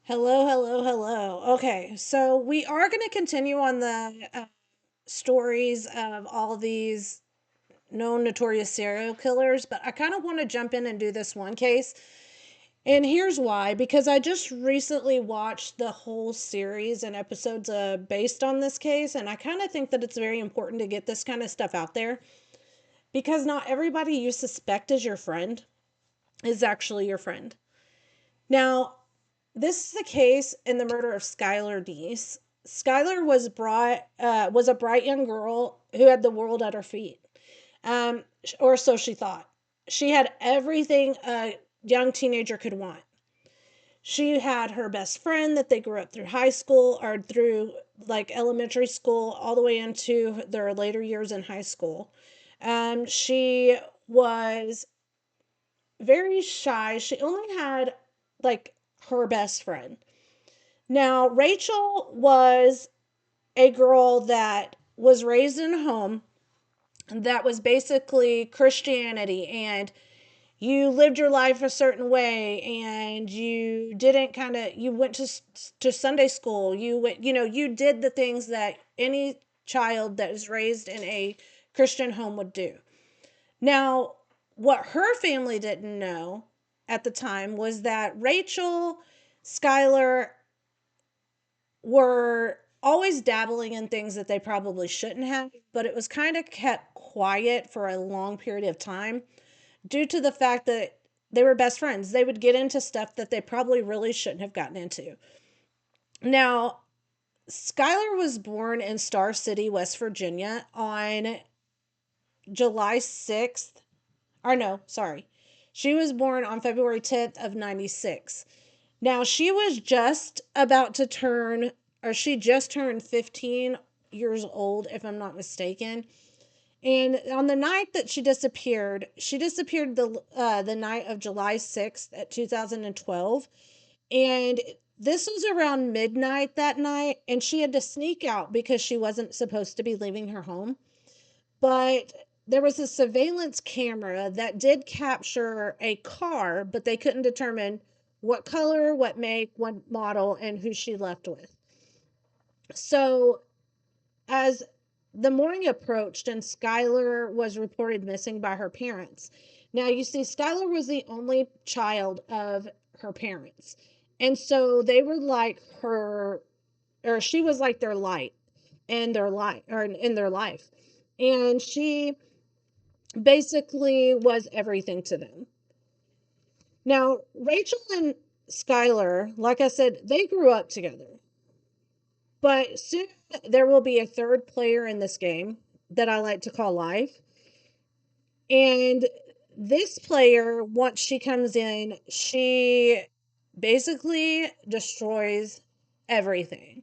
Hello, hello, hello. Okay, so we are going to continue on the stories of all these known notorious serial killers, but I kind of want to jump in and do this one case. And here's why, because I just recently watched the whole series and episodes based on this case, and I kind of think that it's very important to get this kind of stuff out there because not everybody you suspect is your friend is actually your friend. Now, this is the case in the murder of Skyler Neese. Skyler was a bright young girl who had the world at her feet, or so she thought. She had everything a young teenager could want. She had her best friend that they grew up through high school or through like elementary school all the way into their later years in high school. She was very shy. She only had like her best friend. Now, Rachel was a girl that was raised in a home that was basically Christianity, and you lived your life a certain way, and you didn't kind of you went to Sunday school. You went, you did the things that any child that is raised in a Christian home would do. Now, what her family didn't know at the time was that Rachel, Skyler, were always dabbling in things that they probably shouldn't have, but it was kind of kept quiet for a long period of time due to the fact that they were best friends. They would get into stuff that they probably really shouldn't have gotten into. Now, Skylar was born in Star City, West Virginia on July 6th. Or no, sorry. She was born on February 10th of 96. Now, she was just about to turn, or she just turned 15 years old, if I'm not mistaken. And on the night that she disappeared the night of July 6th at 2012. And this was around midnight that night, and she had to sneak out because she wasn't supposed to be leaving her home. But there was a surveillance camera that did capture a car, but they couldn't determine what color, what make, what model, and who she left with. So, as the morning approached and Skylar was reported missing by her parents. Now, you see, Skylar was the only child of her parents. And so they were like her, or she was like their light in their life, or in their life. And she basically was everything to them. Now, Rachel and Skylar, like I said, they grew up together. But soon there will be a third player in this game that I like to call life. And this player, once she comes in, she basically destroys everything.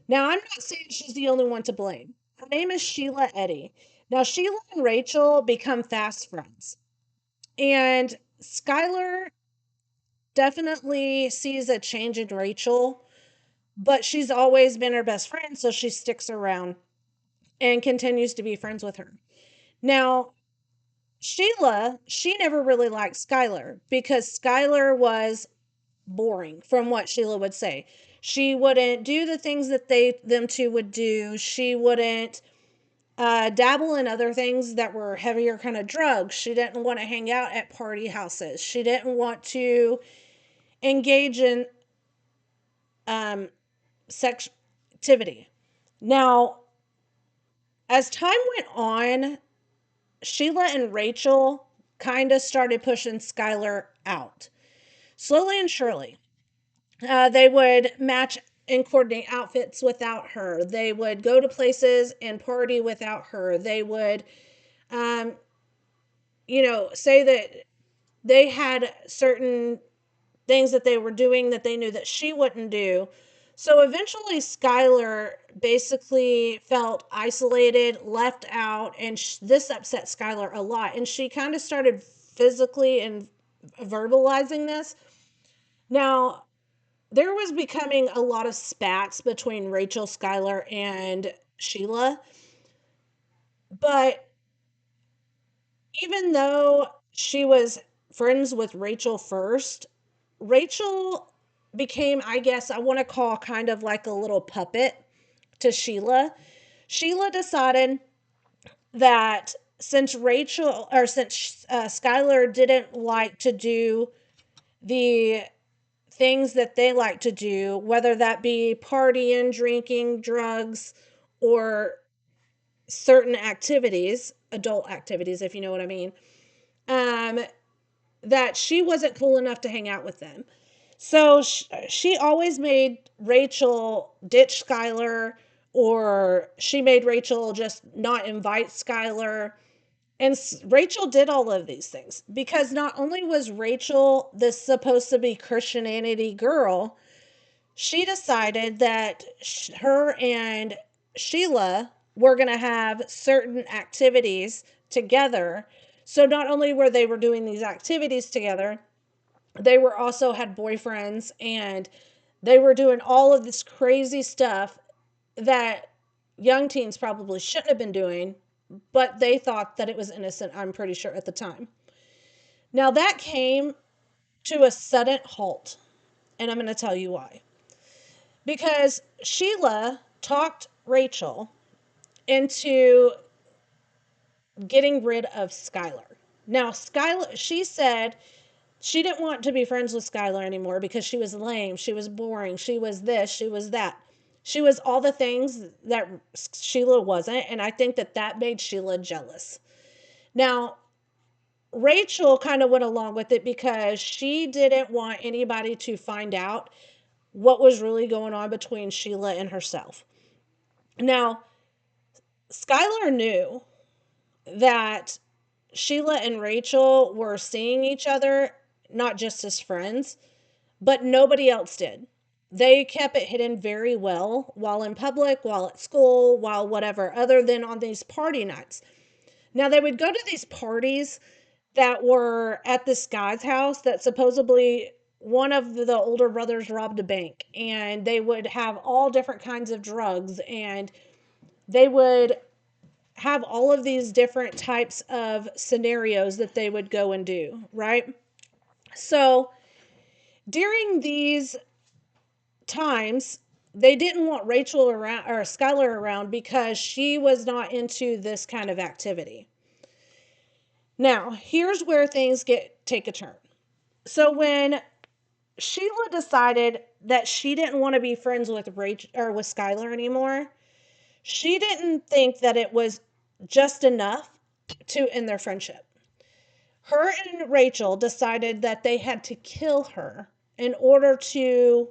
Now, I'm not saying she's the only one to blame. Her name is Sheila Eddy. Now, Sheila and Rachel become fast friends. And Skylar definitely sees a change in Rachel, but she's always been her best friend, so she sticks around and continues to be friends with her. Now, Sheila, she never really liked Skylar because Skylar was boring from what Sheila would say. She wouldn't do the things that them two would do. She wouldn't dabble in other things that were heavier kind of drugs. She didn't want to hang out at party houses. She didn't want to engage in um, sex activity. Now, as time went on, Sheila and Rachel kind of started pushing Skylar out. Slowly and surely, they would match and coordinate outfits without her. They would go to places and party without her. They would, um, say that they had certain things that they were doing that they knew that she wouldn't do. So eventually, Skylar basically felt isolated, left out, and this upset Skylar a lot. And she kind of started physically and verbalizing this. Now, there was becoming a lot of spats between Rachel, Skylar, and Sheila. But even though she was friends with Rachel first, Rachel became, I guess, I want to call kind of like a little puppet to Sheila. Sheila decided that since Skylar didn't like to do the things that they like to do, whether that be partying, drinking, drugs, or certain activities, adult activities, if you know what I mean, um, that she wasn't cool enough to hang out with them. So she always made Rachel ditch Skylar, or she made Rachel just not invite Skylar. And Rachel did all of these things because not only was Rachel this supposed to be Christianity girl, she decided that her and Sheila were going to have certain activities together. So not only were doing these activities together, they were also had boyfriends, and they were doing all of this crazy stuff that young teens probably shouldn't have been doing, but they thought that it was innocent, I'm pretty sure, at the time. Now that came to a sudden halt, and I'm going to tell you why. Because Sheila talked Rachel into getting rid of Skylar. Now, Skylar, she said she didn't want to be friends with Skylar anymore because she was lame, she was boring, she was this, she was that. She was all the things that Sheila wasn't, and I think that that made Sheila jealous. Now, Rachel kind of went along with it because she didn't want anybody to find out what was really going on between Sheila and herself. Now, Skylar knew that Sheila and Rachel were seeing each other not just as friends, but nobody else did. They kept it hidden very well while in public, while at school, while whatever, other than on these party nights. Now, they would go to these parties that were at this guy's house that supposedly one of the older brothers robbed a bank, and they would have all different kinds of drugs, and they would have all of these different types of scenarios that they would go and do, right? So during these times, they didn't want Rachel around or Skylar around because she was not into this kind of activity. Now, here's where things take a turn. So when Sheila decided that she didn't want to be friends with Rachel or with Skylar anymore, she didn't think that it was just enough to end their friendship. Her and Rachel decided that they had to kill her in order to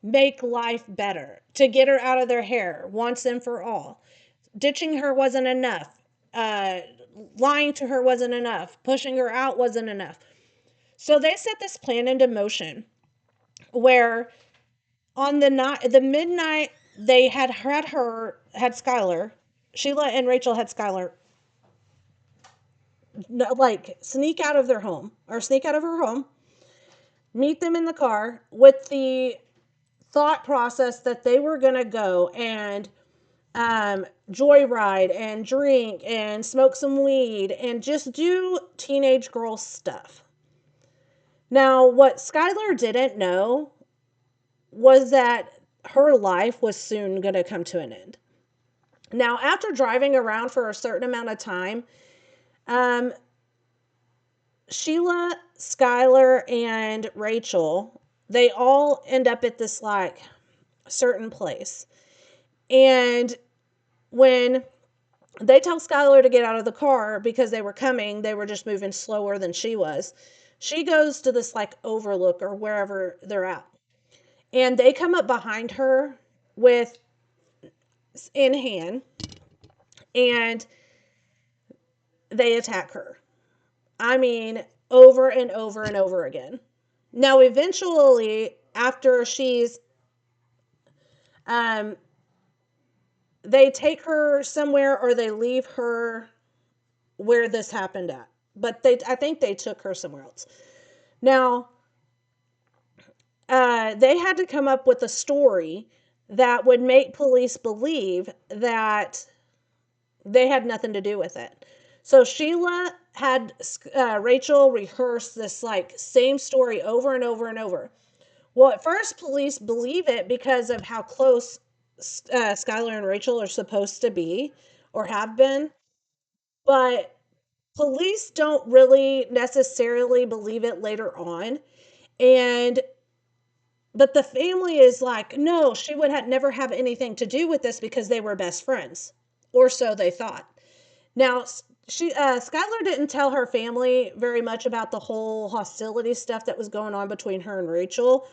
make life better, to get her out of their hair once and for all. Ditching her wasn't enough. Uh, Lying to her wasn't enough. Pushing her out wasn't enough. So they set this plan into motion where on the midnight they had Skylar, Sheila and Rachel had Skylar like sneak out of their home or sneak out of her home, meet them in the car with the thought process that they were going to go and joyride and drink and smoke some weed and just do teenage girl stuff. Now, what Skylar didn't know was that her life was soon going to come to an end. Now, after driving around for a certain amount of time, um, Sheila, Skylar, and Rachel, they all end up at this like certain place. And when they tell Skylar to get out of the car because they were coming, they were just moving slower than she was. She goes to this like overlook or wherever they're at. And they come up behind her with in hand and they attack her. I mean, over and over and over again. Now, eventually, after um, they take her somewhere or they leave her where this happened at. But I think they took her somewhere else. Now, they had to come up with a story that would make police believe that they had nothing to do with it. So Sheila had Rachel rehearse this like same story over and over and over. Well, at first, police believe it because of how close Skylar and Rachel are supposed to be or have been. But police don't really necessarily believe it later on. And but the family is like, no, she would never have anything to do with this because they were best friends, or so they thought. Now, Skylar didn't tell her family very much about the whole hostility stuff that was going on between her and Rachel,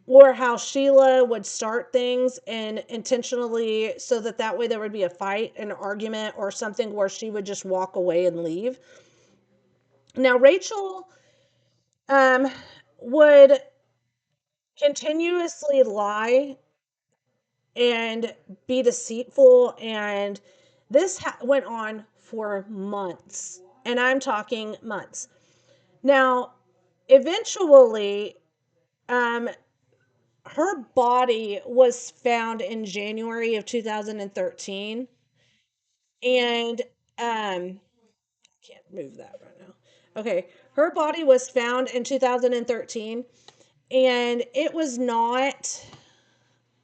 or how Sheila would start things and intentionally so that that way there would be a fight, an argument, or something where she would just walk away and leave. Now, Rachel um, would continuously lie and be deceitful, and this went on for months, and I'm talking months. Now, eventually, um, her body was found in January of 2013, and can't move that right now. Okay, her body was found in 2013, and it was not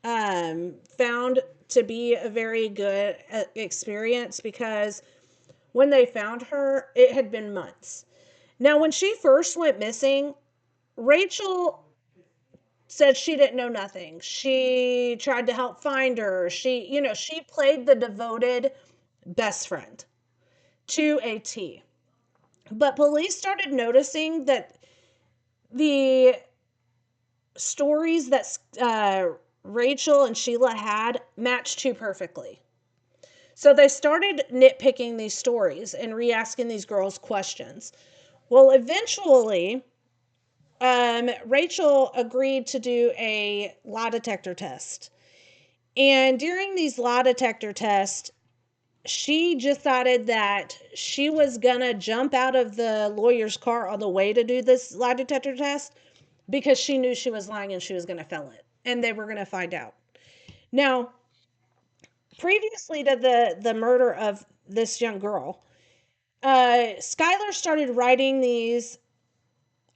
found to be a very good experience because when they found her, it had been months. Now, when she first went missing, Rachel said she didn't know nothing. She tried to help find her. She played the devoted best friend to a T. But police started noticing that the stories that Rachel and Sheila had matched too perfectly. So they started nitpicking these stories and re asking these girls questions. Well, eventually, Rachel agreed to do a lie detector test. And during these lie detector tests, she decided that she was going to jump out of the lawyer's car on the way to do this lie detector test because she knew she was lying and she was going to fail it. And they were going to find out. Now, previously to the murder of this young girl, Skylar started writing these,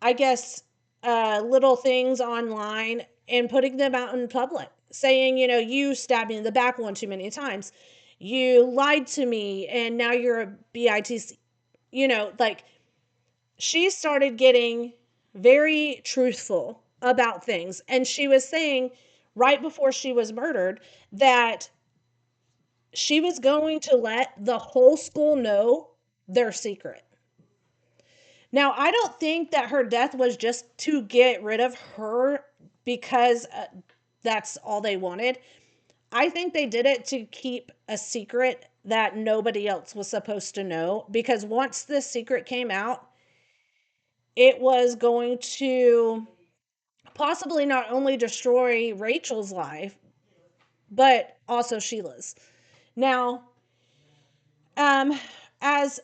I guess, little things online and putting them out in public, saying, you stabbed me in the back one too many times. You lied to me, and now you're a BITC. Like, she started getting very truthful about things. And she was saying right before she was murdered that she was going to let the whole school know their secret. Now, I don't think that her death was just to get rid of her because that's all they wanted. I think they did it to keep a secret that nobody else was supposed to know because once this secret came out, it was going to possibly not only destroy Rachel's life, but also Sheila's. Now, um, as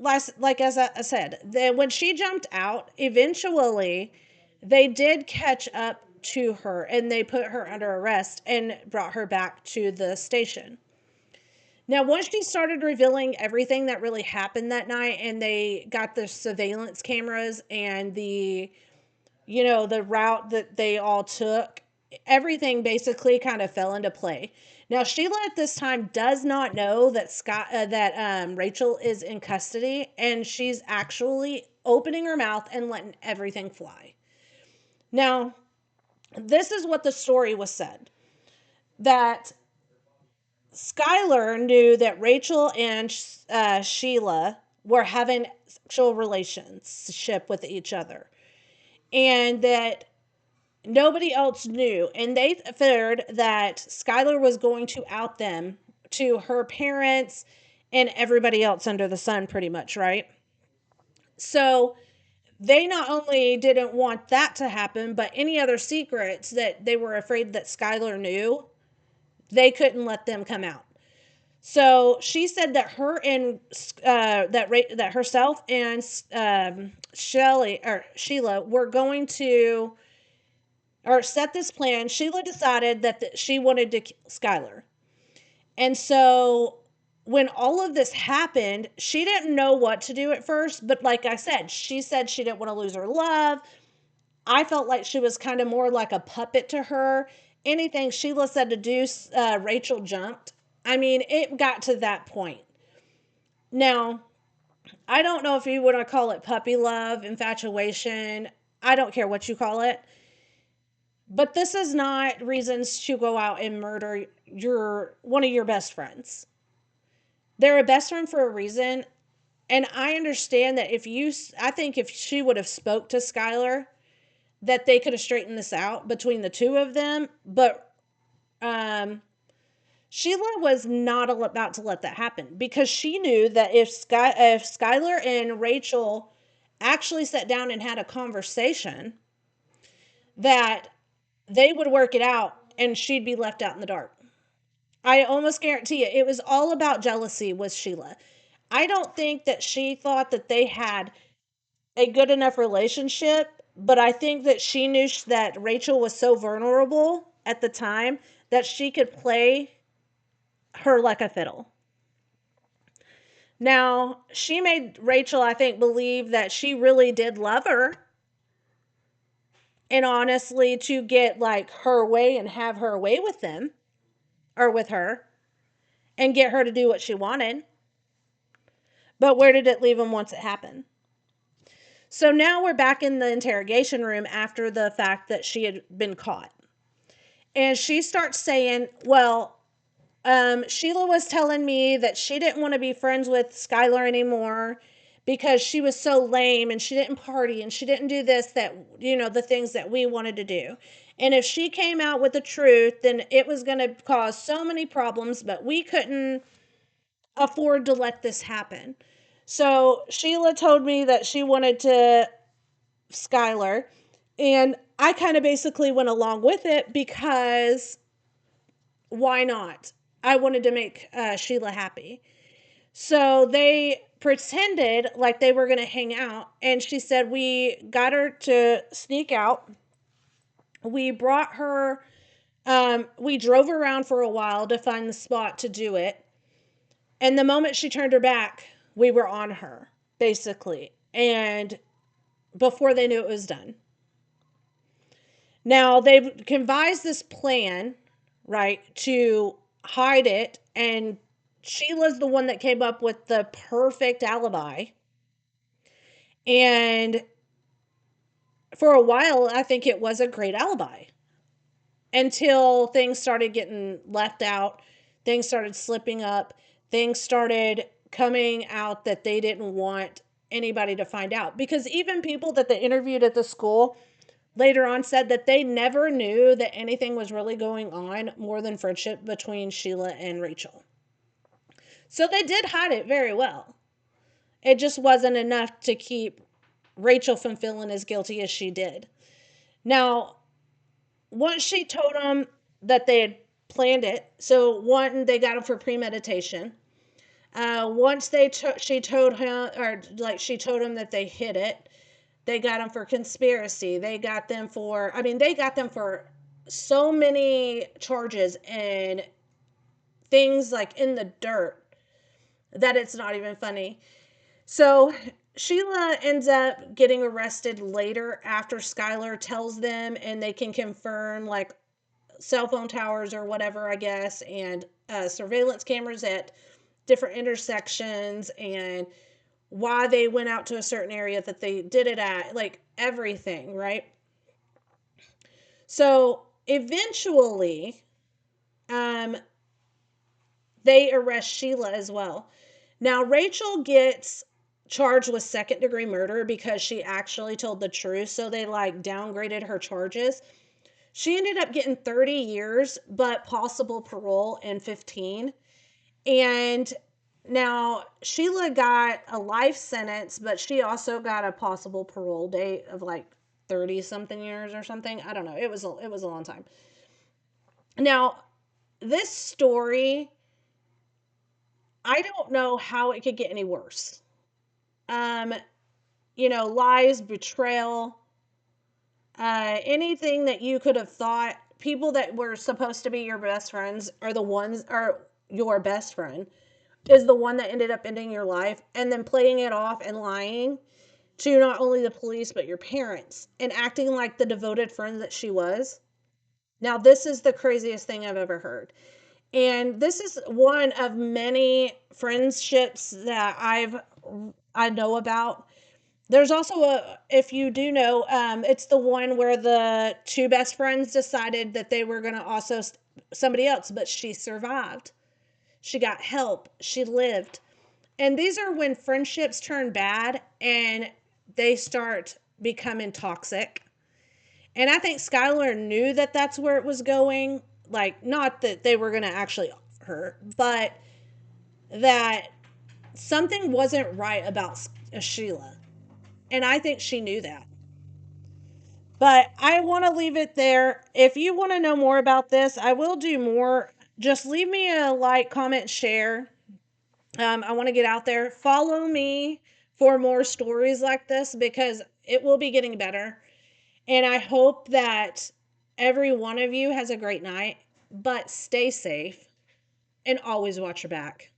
as I said, when she jumped out, eventually they did catch up to her and they put her under arrest and brought her back to the station. Now, once she started revealing everything that really happened that night, and they got the surveillance cameras and the route that they all took, everything basically kind of fell into play. Now, Sheila at this time does not know that Rachel is in custody, and she's actually opening her mouth and letting everything fly. Now, this is what the story was said, that Skyler knew that Rachel and Sheila were having sexual relationship with each other, and that nobody else knew. And they feared that Skylar was going to out them to her parents and everybody else under the sun, pretty much, right? So they not only didn't want that to happen, but any other secrets that they were afraid that Skylar knew, they couldn't let them come out. So she said that her and that herself and Shelly or Sheila were going to or set this plan. Sheila decided that she wanted to kill Skylar. And so when all of this happened, she didn't know what to do at first. But like I said, she didn't want to lose her love. I felt like she was kind of more like a puppet to her. Anything Sheila said to do, Rachel jumped. I mean, it got to that point. Now, I don't know if you want to call it puppy love, infatuation. I don't care what you call it. But this is not reasons to go out and murder your one of your best friends. They're a best friend for a reason. And I understand that I think if she would have spoke to Skyler, that they could have straightened this out between the two of them. But um, Sheila was not about to let that happen because she knew that if Skylar and Rachel actually sat down and had a conversation, that they would work it out and she'd be left out in the dark. I almost guarantee you it was all about jealousy with Sheila. I don't think that she thought that they had a good enough relationship, but I think that she knew that Rachel was so vulnerable at the time that she could play her like a fiddle. Now, she made Rachel, I think, believe that she really did love her. And honestly, to get like her way and have her way with them or with her and get her to do what she wanted. But where did it leave him once it happened? So now we're back in the interrogation room after the fact that she had been caught. And she starts saying, well, Sheila was telling me that she didn't want to be friends with Skylar anymore because she was so lame and she didn't party and she didn't do this, that, the things that we wanted to do. And if she came out with the truth, then it was going to cause so many problems, but we couldn't afford to let this happen. So Sheila told me that she wanted to Skylar, and I kind of basically went along with it because why not? I wanted to make Sheila happy. So they pretended like they were going to hang out, and she said we got her to sneak out. We brought her, we drove around for a while to find the spot to do it. And the moment she turned her back, we were on her, basically. And before they knew it was done. Now, they've devised this plan, right, to hide it. And Sheila's the one that came up with the perfect alibi. And for a while, I think it was a great alibi until things started getting left out, things started slipping up, things started coming out that they didn't want anybody to find out. Because even people that they interviewed at the school later on said that they never knew that anything was really going on more than friendship between Sheila and Rachel. So they did hide it very well. It just wasn't enough to keep Rachel from feeling as guilty as she did. Now, once she told them that they had planned it, so one, they got him for premeditation. Once she told him, or like she told him that they hid it, they got him for conspiracy. They got them for, they got them for so many charges and things like in the dirt that it's not even funny. So Sheila ends up getting arrested later after Skylar tells them, and they can confirm like cell phone towers or whatever, I guess, and surveillance cameras at different intersections and why they went out to a certain area that they did it at, like everything, right? So eventually, um, they arrest Sheila as well. Now, Rachel gets charged with second degree murder because she actually told the truth. So they like downgraded her charges. She ended up getting 30 years, but possible parole in 15. And now Sheila got a life sentence, but she also got a possible parole date of like 30 something years or something. I don't know. It was a long time. Now, this story, I don't know how it could get any worse. Um, lies, betrayal, anything that you could have thought, people that were supposed to be your best friends are the ones, are your best friend is the one that ended up ending your life, and then playing it off and lying. to not only the police, but your parents, and acting like the devoted friend that she was. Now, this is the craziest thing I've ever heard. And this is one of many friendships that I know about. There's also a, if you do know, it's the one where the two best friends decided that they were going to also somebody else, but she survived. She got help. She lived. And these are when friendships turn bad and they start becoming toxic. And I think Skylar knew that that's where it was going. Like, not that they were going to actually hurt, but that something wasn't right about Sheila. And I think she knew that. But I want to leave it there. If you want to know more about this, I will do more. Just leave me a like, comment, share. I want to get out there. Follow me for more stories like this because it will be getting better. And I hope that every one of you has a great night, but stay safe and always watch your back.